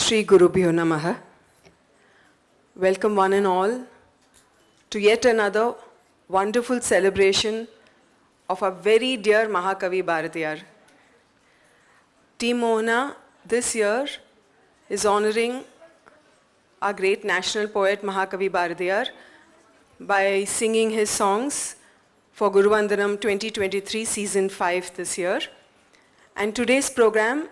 Shri Gurubhyo Namaha. Welcome one and all to yet another wonderful celebration of our very dear Mahakavi Bharathiyaar. Team Mohana this year is honoring our great national poet Mahakavi Bharathiyaar by singing his songs for Guru Vandanam 2023 season 5 this year. And today's program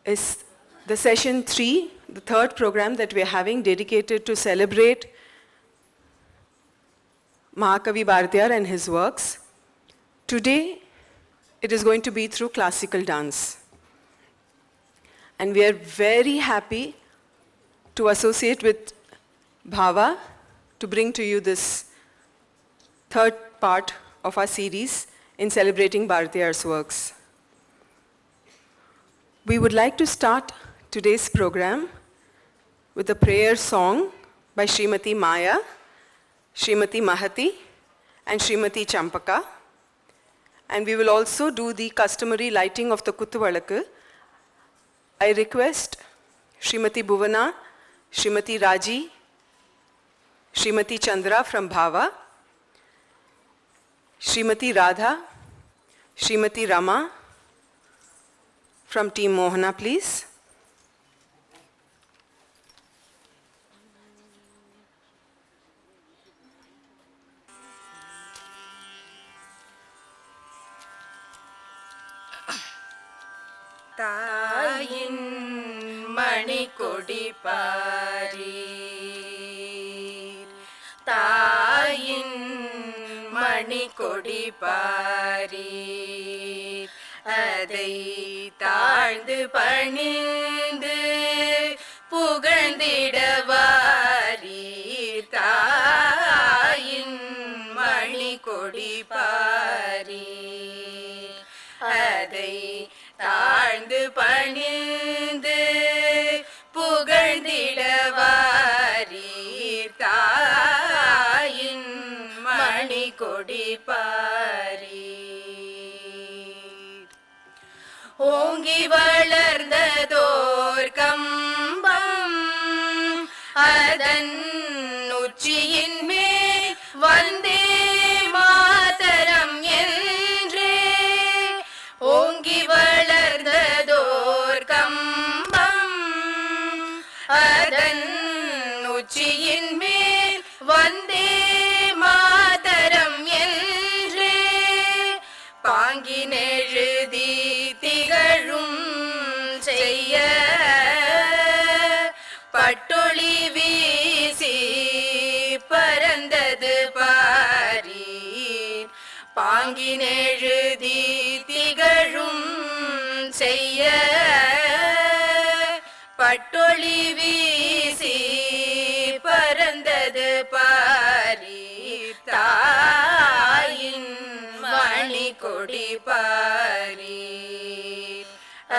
is the session 3, the third program that we are having dedicated to celebrate Mahakavi Bharathiyaar and his works. Today, it is going to be through classical dance. And we are very happy to associate with BHAWA to bring to you this third part of our series in celebrating Bharathiyars' works. We would like to start today's program with a prayer song by Srimati Maya, Srimati Mahati, and Srimati Champaka. And we will also do the customary lighting of the Kuttuvalakku. I request Srimati Bhuvana, Srimati Raji, Srimati Chandra from BHAWA, Srimati Radha, Srimati Rama from Team Mohana, please. தாயின் மணிக்கொடி பாரீர், தாயின் மணிக்கொடி பாரீர், அதை தாழ்ந்து பணிந்து புகழ்ந்திடவாரீர், தாயின் மணிக்கொடி பாரீர், அதை தாழ்ந்து பணிந்து புகழ்ந்திடவாரீர், தாயின் மணிக்கொடி பாரீர். ஓங்கி வளர்ந்ததோர் கம்பம் அதன் உச்சியின் மேல் வந்தே மாதரம் என்றே, ஓங்கி வளர்ந்ததோர் கம்பம் அதன் உச்சியின் மேல் வந்தே மாதரம் என்றே, பாங்கினெழுதி திகழும் செய்ய பட்டொளி வீசி பறந்தது பாரீர், பாங்கினெழுதி திகழும் செய்ய பட்டொளி வீசி பறந்தது பாரீர், தாயின் மணிக்கொடி பாரீர்,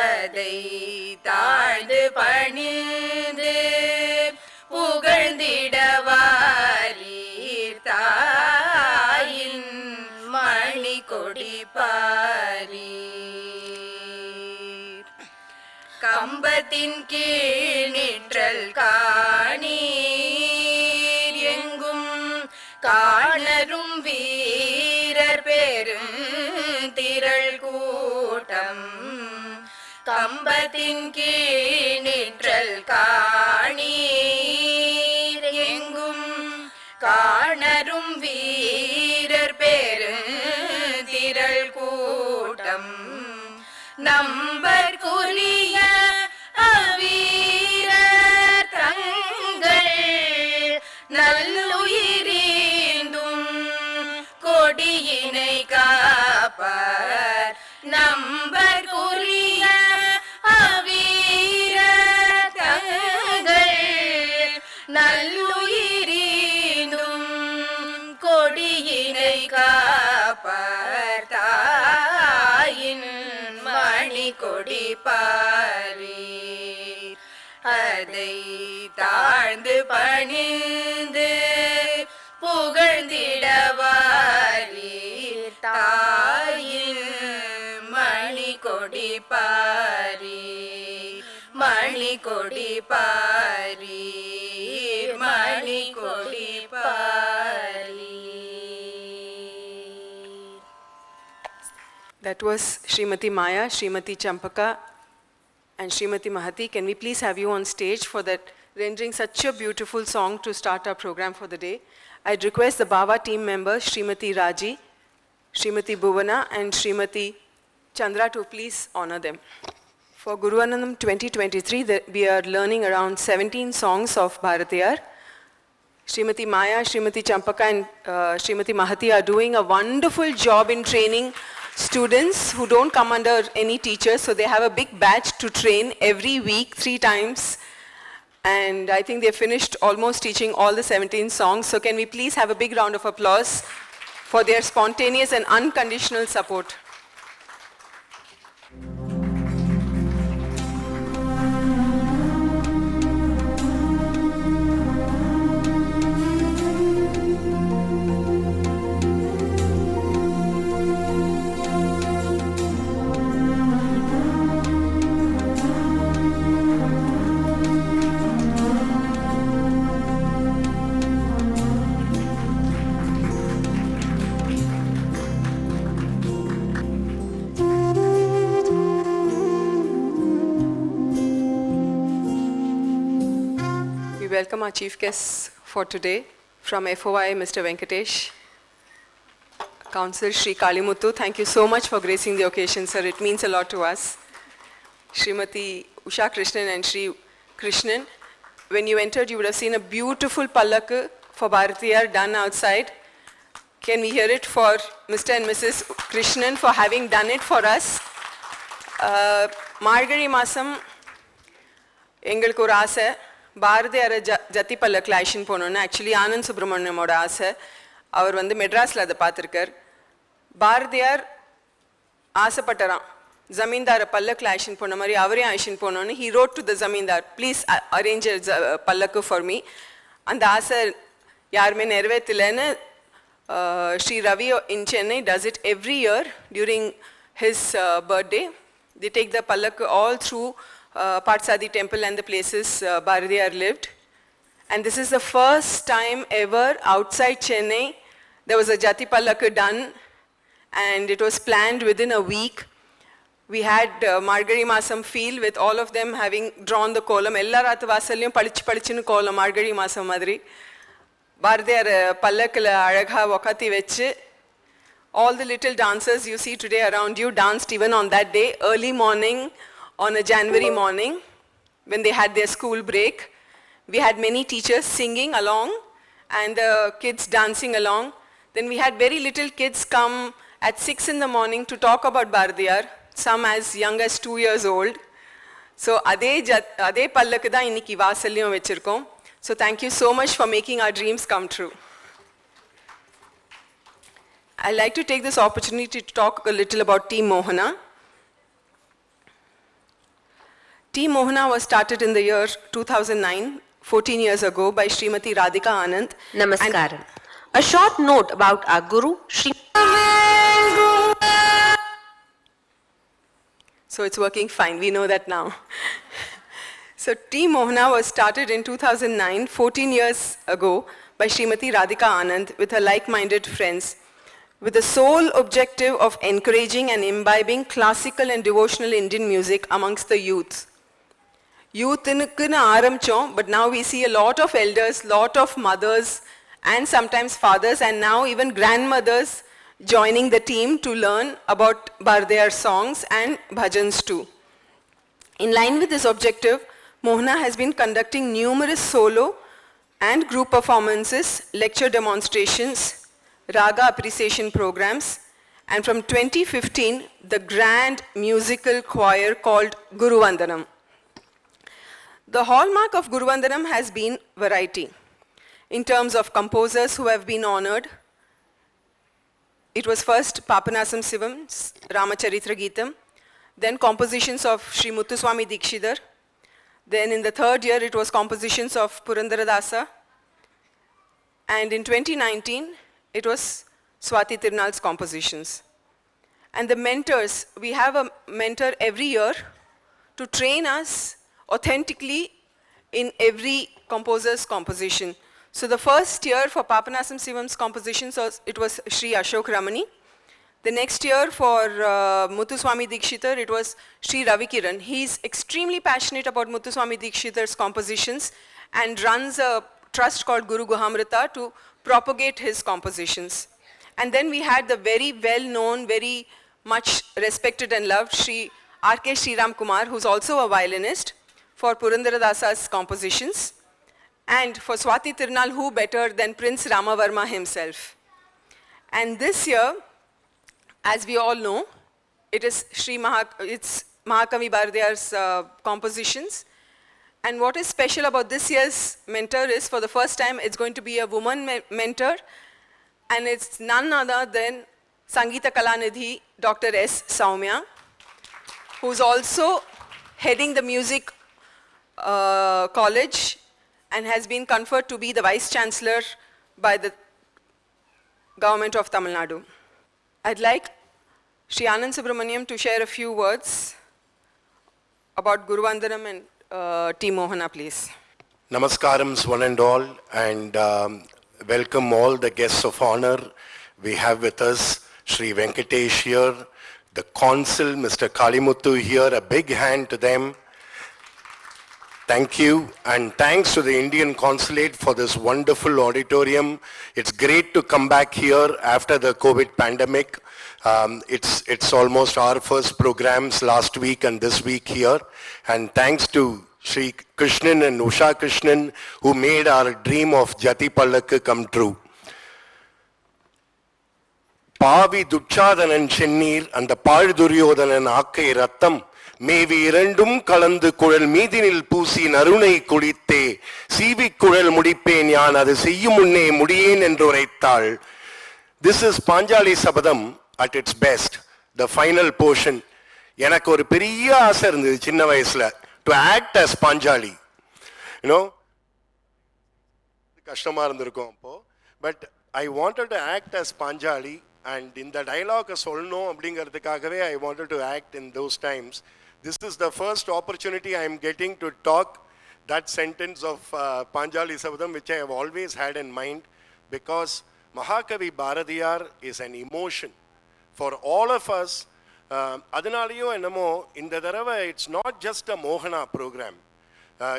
அதை தாழ்ந்து பணிந்து புகழ்ந்திடவாரீர், தாயின் மணிக்கொடி பாரீர். கம்பத்தின் கீழ் நிற்றல் காணீர், எங்கும் காணரும் வீரர் பெரும் திரள் கூட்டம், கம்பத்தின் கீழ் நிற்றல் காணீர், எங்கும் காணரும் வீரர் பெரும் திரள் கூட்டம், நம்பற்குரிய அவ்வீரர் தங்கள் நல்லுயிரீந்தும் கொடியினை காப்பார், நம்பற்குரிய அவ்வீரர் தங்கள் நல்லுயிரீந்தும் கொடியினை காப்பார், தாயின் மணிக்கொடி பாரீர், அதை தாழ்ந்து பணிந்து புகழ்ந்திடவாரீர், தாயின் மணிக்கொடி பாரீர், மணி Manikodi பாரீர் Manikodi பாரீர். That was Srimati Maya, Srimati Champaka, and Srimati Mahati. Can we please have you on stage for that rendering such a beautiful song to start our program for the day? I'd request the BHAWA team members, Srimati Raji, Srimati Bhuvana, and Srimati Chandra to please honor them. For Guru Vandanam 2023, we are learning around 17 songs of Bharathiyar. Srimati Maya, Srimati Champaka, and Srimati Mahati are doing a wonderful job in training students who don't come under any teachers, so they have a big batch to train every week 3 times. And I think they finished almost teaching all the 17 songs. So can we please have a big round of applause for their spontaneous and unconditional support. Welcome our chief guests for today from FOI, Mr. Venkatesh. Council Shri Kalimuthu, thank you so much for gracing the occasion, sir. It means a lot to us. Srimati Usha Krishnan and Shri Krishnan, when you entered, you would have seen a beautiful pallak for Bharathiyar done outside. Can we hear it for Mr. and Mrs. Krishnan for having done it for us? Margari Masam, எங்களுக்கு ஒரு ஆசை பாரதியார ஜத்தி பல்லக்கில் action போகணுன்னு. Actually Anand சுப்ரமணியமோட ஆசை. அவர் வந்து மெட்ராஸில் அதை பார்த்துருக்கார். பாரதியார் ஆசைப்பட்டாராம் ஜமீன்தாரை பல்லக்கில் ஆக்ஷன் போன மாதிரி அவரையும் ஆக்ஷன் போகணுன்னு. He wrote to the zamindar, please arrange பல்லக்கு ஃபார் மீ. அந்த ஆசை யாருமே நிறைவேற்றலைன்னு Sri Ravi in Chennai does it every year during his birthday. They take the pallak all through Patsadi temple and the places Bharatiyar lived. And this is the first time ever outside Chennai there was a Jati Pallak done, and it was planned within a week. We had Margari Masam feel with all of them having drawn the kolam. Ella raathu vasalyum padichinu kolam Margari Masam madri. Bharatiyar pallakla alagha vakati vechu all the little dancers you see today around you danced even on that day, early morning, on a January morning, when they had their school break. We had many teachers singing along and the kids dancing along. Then we had very little kids come at 6 in the morning to talk about Bharatiyar, some as young as 2 years old. So adhe pallakku da innikku vasalyum vechirukom. So thank you so much for making our dreams come true. I'd like to take this opportunity to talk a little about Team Mohana. Team Mohana was started in the year 2009, 14 years ago, by Srimati Radhika Anand. Namaskaram. A short note about our Guru, Shri. So it's working fine, we know that now. So Team Mohana was started in 2009, 14 years ago, by Srimati Radhika Anand with her like-minded friends, with the sole objective of encouraging and imbibing classical and devotional Indian music amongst the youth. Youth-nukku aaramchom, but now we see a lot of elders, lot of mothers, and sometimes fathers, and now even grandmothers joining the team to learn about Bharatiyar songs and bhajans too. In line with this objective, Mohana has been conducting numerous solo and group performances, lecture demonstrations, raga appreciation programs, and from 2015, the grand musical choir called Guru Vandanam. The hallmark of Guru Vandanam has been variety. In terms of composers who have been honored, it was first Papanasam Sivam's Ramacharitra Geetam, then compositions of Sri Muthuswami Dikshidhar, then in the third year it was compositions of Purandaradasa, and in 2019 it was Swati Tirunal's compositions. And the mentors, we have a mentor every year to train us authentically in every composer's composition. So the first year for Papanasam Sivam's compositions, it was Sri Ashok Ramani. The next year for Muthuswami Dikshitar, it was Sri Ravi Kiran. He's extremely passionate about Muthuswami Dikshitar's compositions and runs a trust called Guru Guhamrita to propagate his compositions. And then we had the very well-known, very much respected and loved Sri R.K. Sriram Kumar, who's also a violinist, for Purandaradasa's compositions. And for Swati Tirunal, who better than Prince Ramavarma himself? And this year, as we all know, it is it's Mahakavi Bharathiyaar's compositions. And what is special about this year's mentor is, for the first time, it's going to be a woman mentor, and it's none other than Sangeeta Kalanidhi, Dr. S. Saumya, who's also heading the music college and has been conferred to be the Vice Chancellor by the government of Tamil Nadu. I'd like Sri Anand Subramaniam to share a few words about Guru Vandanam and T. Mohana, please. Namaskarams one and all, and welcome all the guests of honor. We have with us Sri Venkatesh here, the consul, Mr. Kalimuthu here, a big hand to them. Thank you, and thanks to the Indian Consulate for this wonderful auditorium. It's great to come back here after the COVID pandemic. It's almost our first programs last week and this week here. And thanks to Sri Krishnan and Usha Krishnan, who made our dream of Jati Pallakku come true. Pavi Duchadanan Chennir and the Parduryodanan Akkai Rattam மேவி இரண்டும் கலந்து குழல் மீதினில் பூசி நறுணை குடித்தே சீவி குழல் முடிப்பேன் யான் அது செய்யும் முன்னே முடியேன் என்று உரைத்தாள். This is Panjali Sabadam at its best, the final portion. எனக்கு ஒரு பெரிய ஆசை இருந்தது சின்ன வயசுல, to act as Panjali. You know, கஷ்டமா இருந்திருக்கும் அப்போ, but I wanted to act as Panjali, and in the dialogue சொல்லணும் அப்படிங்கிறதுக்காகவே I wanted to act in those times. This is the first opportunity I am getting to talk that sentence of Panjali Sabadam, which I have always had in mind, because Mahakavi Bharathiyaar is an emotion for all of us. Adanaliyo enamo inda tharava it's not just a Mohana program.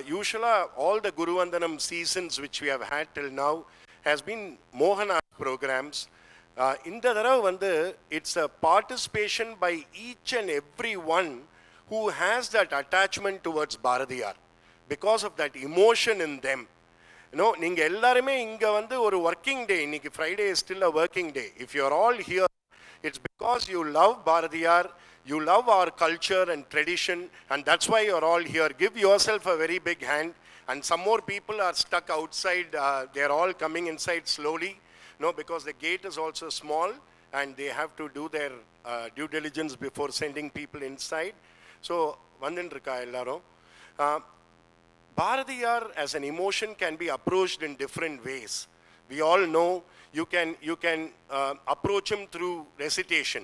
Usually all the Guru Vandanam seasons which we have had till now has been Mohana programs. Inda tharava vandu it's a participation by each and every one who has that attachment towards Bharathiyar, because of that emotion in them. You know, நீங்க எல்லாருமே இங்க வந்து ஒரு working day, இன்னைக்கு Friday is still a working day. If you are all here, it's because you love Bharathiyar, you love our culture and tradition, and that's why you are all here. Give yourself a very big hand. And some more people are stuck outside. They are all coming inside slowly, no, because the gate is also small, and they have to do their due diligence before sending people inside. So, vandinrukka ellarum. Bharathiyar as an emotion can be approached in different ways. We all know you can approach him through recitation.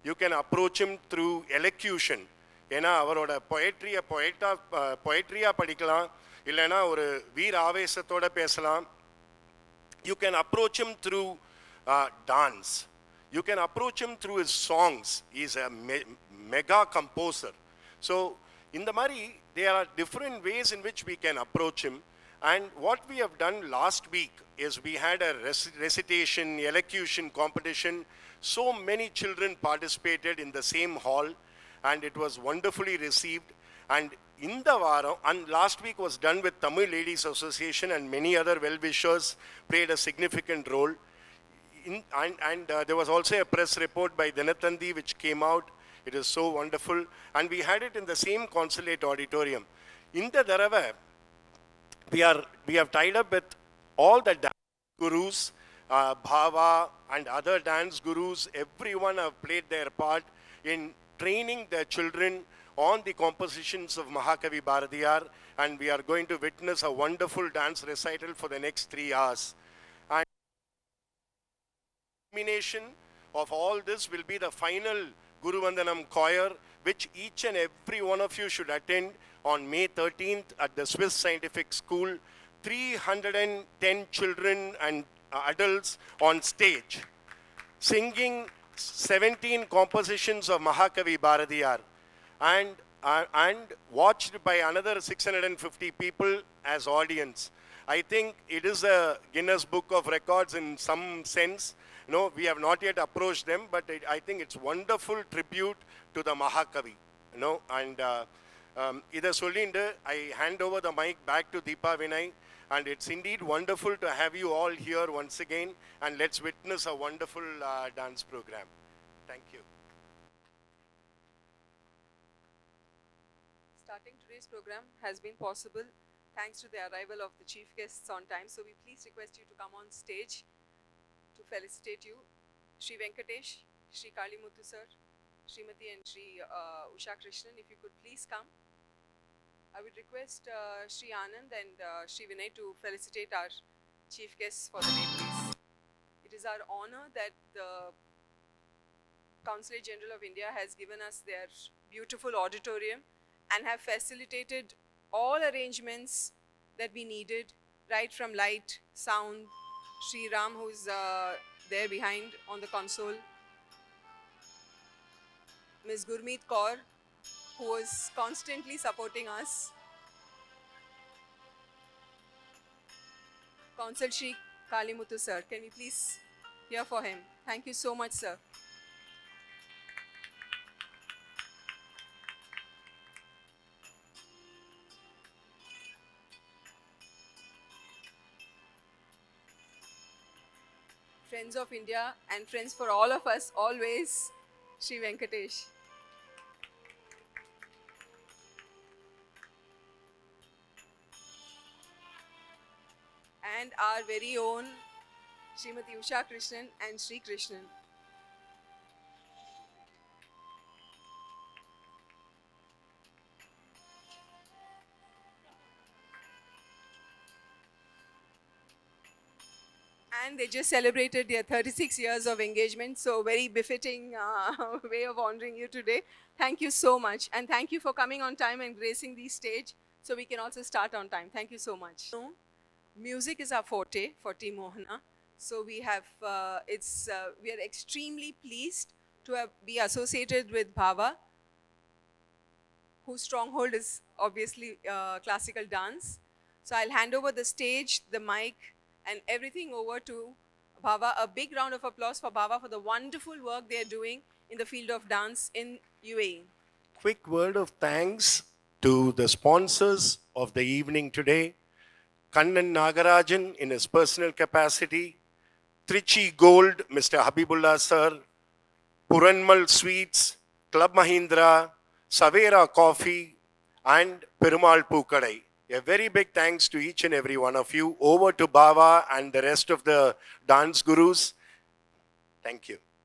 You can approach him through elocution. ஏன்னா அவரோட poetry படிக்கலாம், இல்லைன்னா ஒரு வீர ஆவேசத்தோட பேசலாம். You can approach him through dance. You can approach him through his songs. He is a mega composer. So, in the Mari, there are different ways in which we can approach him. And what we have done last week is we had a recitation, elocution competition. So many children participated in the same hall, and it was wonderfully received. And in the varam, and last week was done with Tamil Ladies Association, and many other well-wishers played a significant role. There was also a press report by Dinatandi which came out. It is so wonderful. And we had it in the same consulate auditorium. In the Dharava, we have tied up with all the dance gurus, BHAWA and other dance gurus. Everyone have played their part in training their children on the compositions of Mahakavi Bharathiyaar. And we are going to witness a wonderful dance recital for the next 3 hours. And culmination of all this will be the final Guru Vandanam choir, which each and every one of you should attend on May 13th at the Swiss Scientific School. 310 children and adults on stage, singing 17 compositions of Mahakavi Bharathiyaar, and watched by another 650 people as audience. I think it is a Guinness Book of Records in some sense. No, we have not yet approached them, but I think it's wonderful tribute to the Mahakavi. And Ida Solinda, I hand over the mic back to Deepa Vinay, and it's indeed wonderful to have you all here once again, and let's witness a wonderful dance program. Thank you. Starting today's program has been possible thanks to the arrival of the chief guests on time. So we please request you to come on stage to felicitate you. Shri Venkatesh, Shri Kalimuthu sir, Srimati and Shri Usha Krishnan, if you could please come. I would request Shri Anand and Shri Vinay to felicitate our chief guests for the day, please. It is our honor that the Consulate General of India has given us their beautiful auditorium and have facilitated all arrangements that we needed, right from light, sound, Shri Ram, who's there behind on the console, Ms. Gurmeet Kaur, who was constantly supporting us, Consul Shri Kalimuthu sir. Can we please hear for him? Thank you so much, sir. Friends of India and friends for all of us always, Shri Venkatesh. And our very own Srimati Usha Krishnan and Shri Krishnan. And they just celebrated their 36 years of engagement, so very befitting way of honoring you today. Thank you so much, and thank you for coming on time and gracing the stage so we can also start on time. Thank you so much. Music is our forte for Team Mohana, so we have we are extremely pleased to be associated with BHAWA, whose stronghold is obviously classical dance. So I'll hand over the stage, the mic, and everything over to BHAWA. A big round of applause for BHAWA for the wonderful work they are doing in the field of dance in UAE. Quick word of thanks to the sponsors of the evening today. Kannan Nagarajan in his personal capacity, Trichy Gold, Mr. Habibullah sir, Puranmal Sweets, Club Mahindra, Savera Coffee, and Perumal Pookadai. A very big thanks to each and every one of you. Over to BHAWA and the rest of the dance gurus. Thank you.